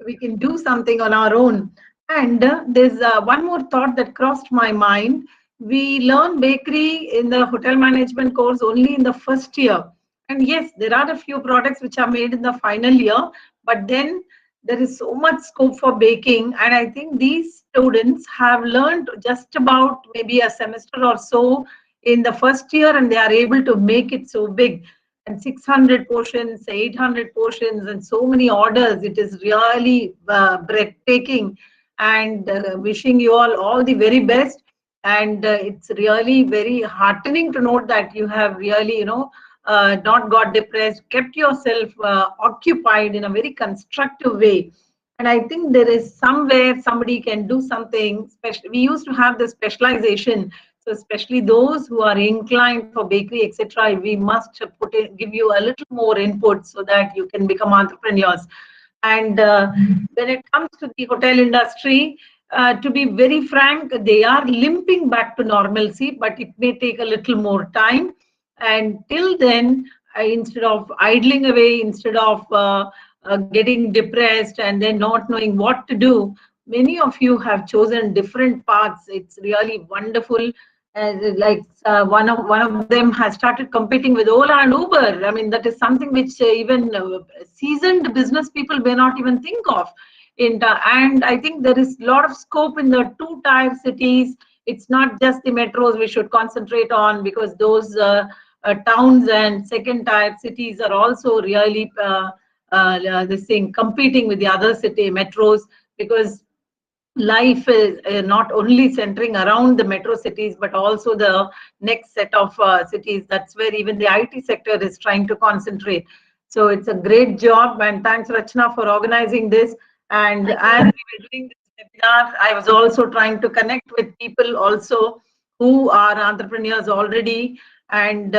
we can do something on our own. And there's one more thought that crossed my mind. We learn bakery in the hotel management course only in the first year. And yes, there are a few products which are made in the final year, but then there is so much scope for baking. And I think these students have learned just about maybe a semester or so in the first year, and they are able to make it so big. And 600 portions, 800 portions, and so many orders. It is really breathtaking. And wishing you all the very best. And it's really very heartening to note that you have really, not got depressed, kept yourself occupied in a very constructive way. And I think there is somewhere somebody can do something special. We used to have the specialization. So especially those who are inclined for bakery, etc., we must give you a little more input so that you can become entrepreneurs. And when it comes to the hotel industry, to be very frank, they are limping back to normalcy, but it may take a little more time. And till then, instead of idling away, instead of getting depressed and then not knowing what to do, many of you have chosen different paths. It's really wonderful. One of them has started competing with Ola and Uber. I mean, that is something which even seasoned business people may not even think of. And I think there is a lot of scope in the two-tier cities. It's not just the metros we should concentrate on, because those towns and second-tier cities are also really this thing competing with the other city metros, because life is not only centering around the metro cities, but also the next set of cities. That's where even the IT sector is trying to concentrate. So it's a great job, and thanks, Rachna, for organizing this. And as we were doing this webinar, I was also trying to connect with people also who are entrepreneurs already. And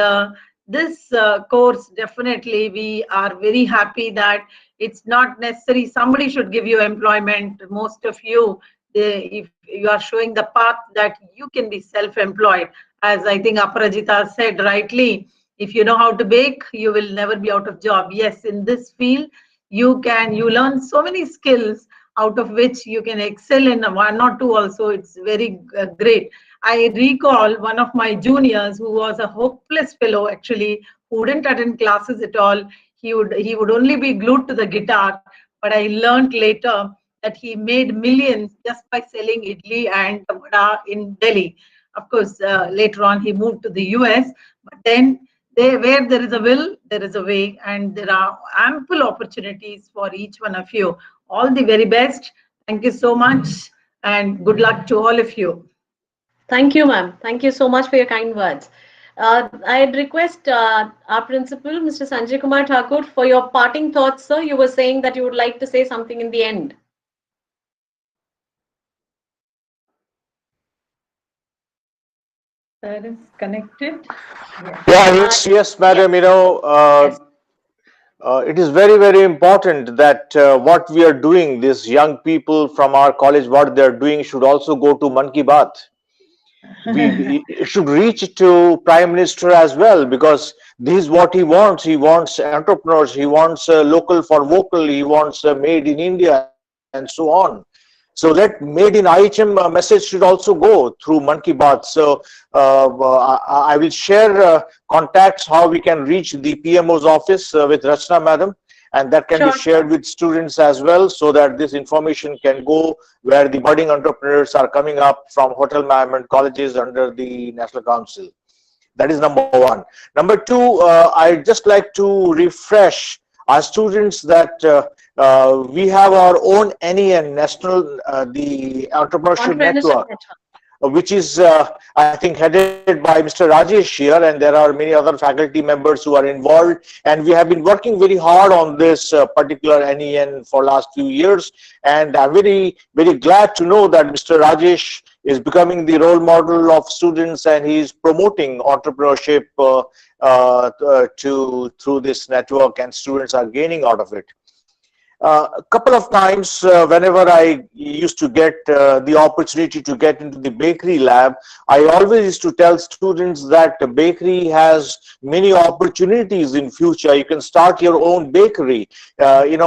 this course, definitely we are very happy that it's not necessary somebody should give you employment. Most of you, if you are showing the path that you can be self-employed, as I think Aparajita said rightly, if you know how to bake, you will never be out of job. Yes, in this field, you learn so many skills out of which you can excel in one or two also. It's very great. I recall one of my juniors who was a hopeless fellow actually, who wouldn't attend classes at all. He would only be glued to the guitar. But I learned later that he made millions just by selling idli and vada in Delhi. Of course, later on he moved to the US. But then where there is a will, there is a way, and there are ample opportunities for each one of you. All the very best. Thank you so much, and good luck to all of you. Thank you, ma'am. Thank you so much for your kind words. I'd request our principal, Mr. Sanjay Kumar Thakur, for your parting thoughts, sir. You were saying that you would like to say something in the end. That is connected. Yeah, yes, madam. Yes. It is very, very important that what we are doing, these young people from our college, what they are doing should also go to Man Ki Baat. It should reach to Prime Minister as well, because this is what he wants. He wants entrepreneurs. He wants local for vocal. He wants made in India and so on. So let made in IHM message should also go through Man Ki Baat. So I will share contacts how we can reach the PMO's office with Rachna madam, and that can be shared with students as well, so that this information can go where the budding entrepreneurs are coming up from hotel management colleges under the National Council. That is number one. Number two, I'd just like to refresh our students that we have our own NEN, National the Entrepreneurship Network, which is, I think, headed by Mr. Rajesh here, and there are many other faculty members who are involved. And we have been working very hard on this particular NEN for last few years. And I'm very, very glad to know that Mr. Rajesh is becoming the role model of students, and he is promoting entrepreneurship through this network, and students are gaining out of it. A couple of times whenever I used to get the opportunity to get into the bakery lab, I always used to tell students that the bakery has many opportunities in future. You can start your own bakery, and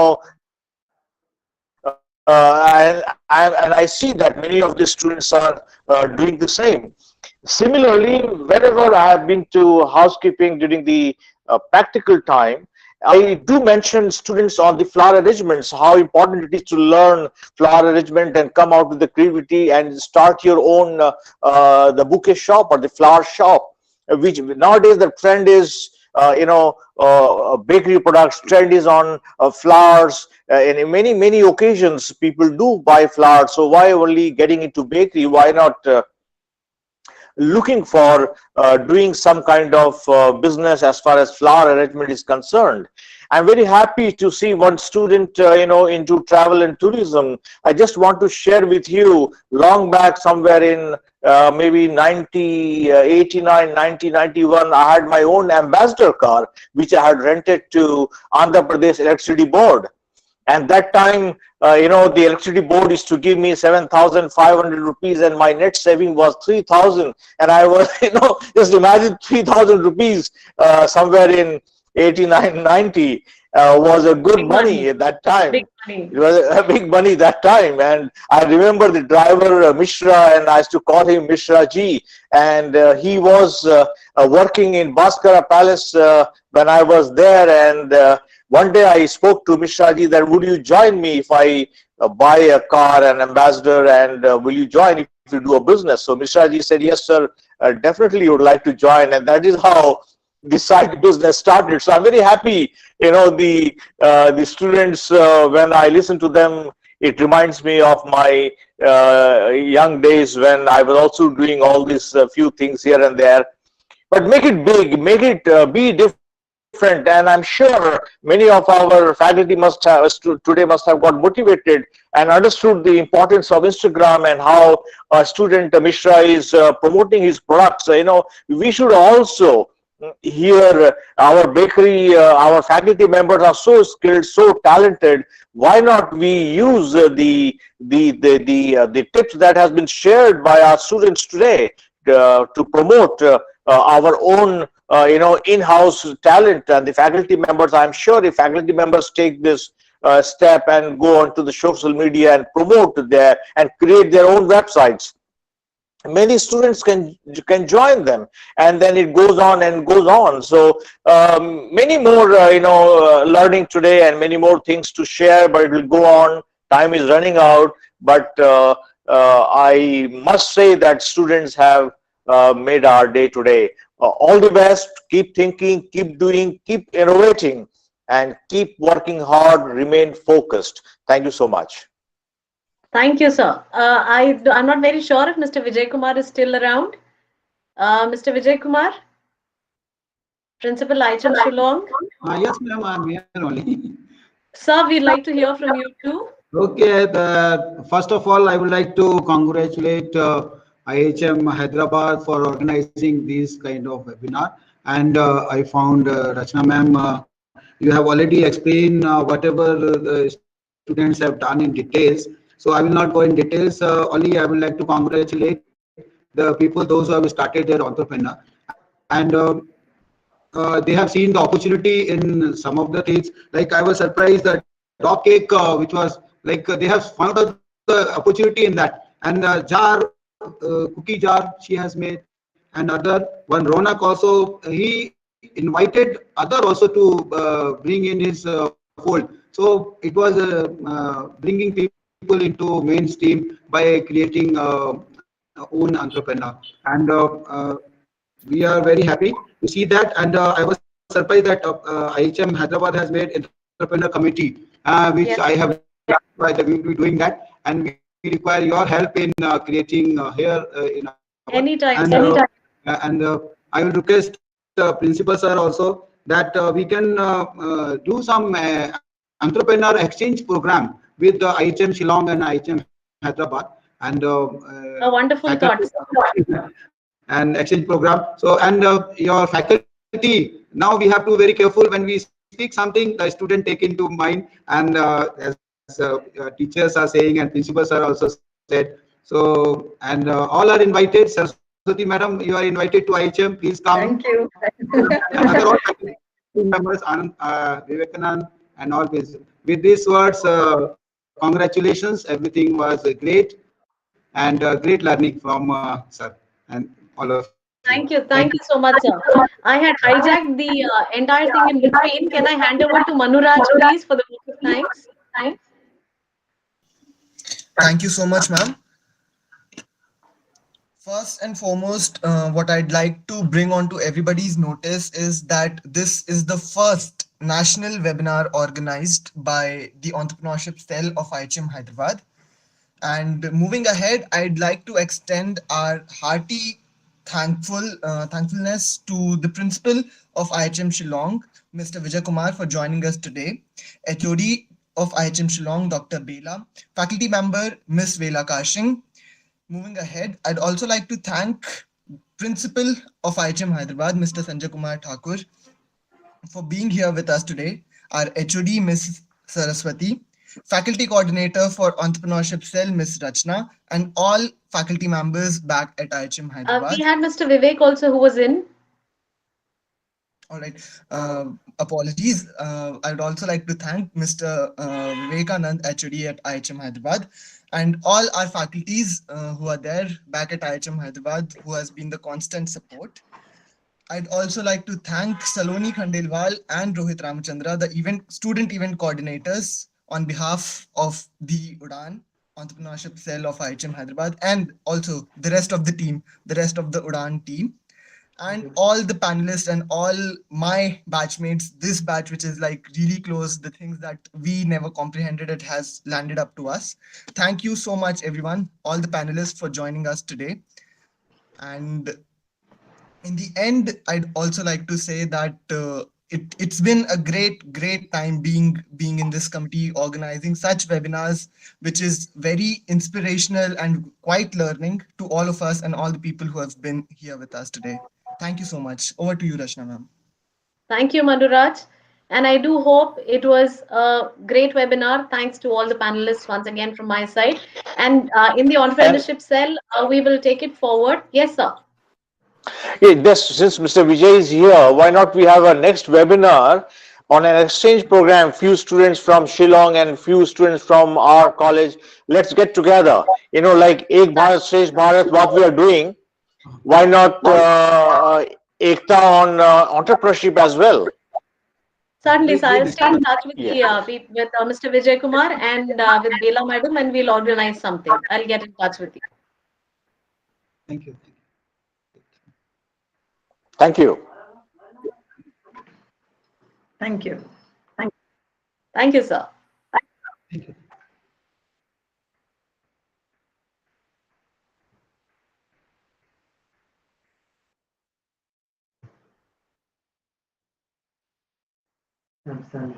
I see that many of the students are doing the same. Similarly, whenever I have been to housekeeping during the practical time, I do mention students on the flower arrangements, how important it is to learn flower arrangement and come out with the creativity and start your own the bouquet shop or the flower shop, which nowadays the trend is bakery products. Trend is on flowers. In many occasions people do buy flowers, so why only getting into bakery? Why not looking for doing some kind of business as far as flower arrangement is concerned? I'm very happy to see one student into travel and tourism. I just want to share with you, long back somewhere in maybe 1989, 1991, I had my own ambassador car which I had rented to Andhra Pradesh Electricity Board. And that time, the electricity board used to give me 7,500 rupees, and my net saving was 3,000. And I was, just imagine 3,000 rupees somewhere in 89, 90 was a good money at that time. Big money. It was a big money that time. And I remember the driver, Mishra, and I used to call him Mishra Ji. And he was working in Bhaskara Palace when I was there. And one day I spoke to Mishra Ji that, would you join me if I buy a car, an ambassador, and will you join if you do a business? So Mishra Ji said, yes, sir, definitely would like to join. And that is how the side business started. So I'm very happy, the students, when I listen to them, it reminds me of my young days when I was also doing all these few things here and there. But make it big, make it be different. And I'm sure many of our faculty today must have got motivated and understood the importance of Instagram and how student Mishra is promoting his products. We should also here our bakery, our faculty members are so skilled, so talented. Why not we use the tips that has been shared by our students today to promote our own in-house talent? And the faculty members, I'm sure the faculty members take this step and go onto the social media and promote their and create their own websites. Many students can join them, and then it goes on and goes on. So many more learning today, and many more things to share, but it will go on. Time is running out, but I must say that students have made our day today. All the best. Keep thinking, keep doing, keep innovating, and keep working hard. Remain focused. Thank you so much. Thank you, sir. I'm not very sure if Mr. Vijay Kumar is still around. Mr. Vijay Kumar, Principal IHM Shillong. Yes, ma'am, I'm here only. Sir, we'd like to hear from you too. Okay, first of all, I would like to congratulate IHM Hyderabad for organizing this kind of webinar. And I found Rachna ma'am, you have already explained whatever the students have done in details. So I will not go in details. Only I would like to congratulate the people, those who have started their entrepreneur. And they have seen the opportunity in some of the things. Like I was surprised that dog cake, which was like they have found out the opportunity in that. And jar, cookie jar she has made. And other one Ronak also, he invited other also to bring in his fold. So it was bringing people into mainstream by creating own entrepreneur. And we are very happy to see that. And I was surprised that IHM Hyderabad has made entrepreneur committee, which I have by the we will be doing that, and we require your help in creating here in our Anytime, and sir. I will request principal sir also that we can do some entrepreneur exchange program with the IHM Shillong and IHM Hyderabad, and A wonderful faculty thought, sir. and exchange program. So and your faculty, now we have to be very careful when we speak something the student take into mind. And as teachers are saying and principals are also said. So and all are invited. Saraswati madam, you are invited to IHM, please come. Thank you. And other all faculty members, Anand, Vivekanand, and all this. With these words, congratulations. Everything was great, and great learning from sir and all of you. Thank you. Thank you so much, sir. I had hijacked the entire thing in between. Can I hand over to Manuraj, please, for the vote of thanks? Thank you so much, ma'am. First and foremost, what I'd like to bring on to everybody's notice is that this is the first national webinar organized by the Entrepreneurship Cell of IHM Hyderabad. And moving ahead, I'd like to extend our hearty thankfulness to the principal of IHM Shillong, Mr. Vijay Kumar, for joining us today, HOD of IHM Shillong, Dr. Bela, faculty member, Ms. Vela Kashing. Moving ahead, I'd also like to thank Principal of IHM Hyderabad, Mr. Sanjay Kumar Thakur, for being here with us today, our HOD, Ms. Saraswati, Faculty Coordinator for Entrepreneurship Cell, Ms. Rachna, and all faculty members back at IHM Hyderabad. We had Mr. Vivek also who was in. All right. Apologies. I'd also like to thank Mr. Vivekanand, HOD at IHM Hyderabad, and all our faculties who are there back at IHM Hyderabad, who has been the constant support. I'd also like to thank Saloni Khandelwal and Rohit Ramachandra, the student event coordinators, on behalf of the UDAN Entrepreneurship Cell of IHM Hyderabad, and also the rest of the team, the rest of the UDAN team, and all the panelists and all my batchmates, this batch, which is like really close, the things that we never comprehended, it has landed up to us. Thank you so much, everyone, all the panelists, for joining us today. And in the end, I'd also like to say that it's been a great time being in this committee, organizing such webinars, which is very inspirational and quite learning to all of us and all the people who have been here with us today. Thank you so much. Over to you, Rashna ma'am. Thank you, Madhuraj. And I do hope it was a great webinar. Thanks to all the panelists once again from my side. And in the And entrepreneurship cell, we will take it forward. Yes, sir. yes, since Mr. Vijay is here, why not we have a next webinar on an exchange program? Few students from Shillong and few students from our college. Let's get together. Like Ek Bharat, Shresh Bharat, what we are doing. Why not Ekta on entrepreneurship as well? Certainly, Great, sir. great I'll stay in discussion. touch with Yeah. with Mr. Vijay Kumar and with Bela Madam, and we'll organize something. I'll get in touch with you. Thank you. Thank you. Thank you. Thank you, sir. Thank you. I'm sorry.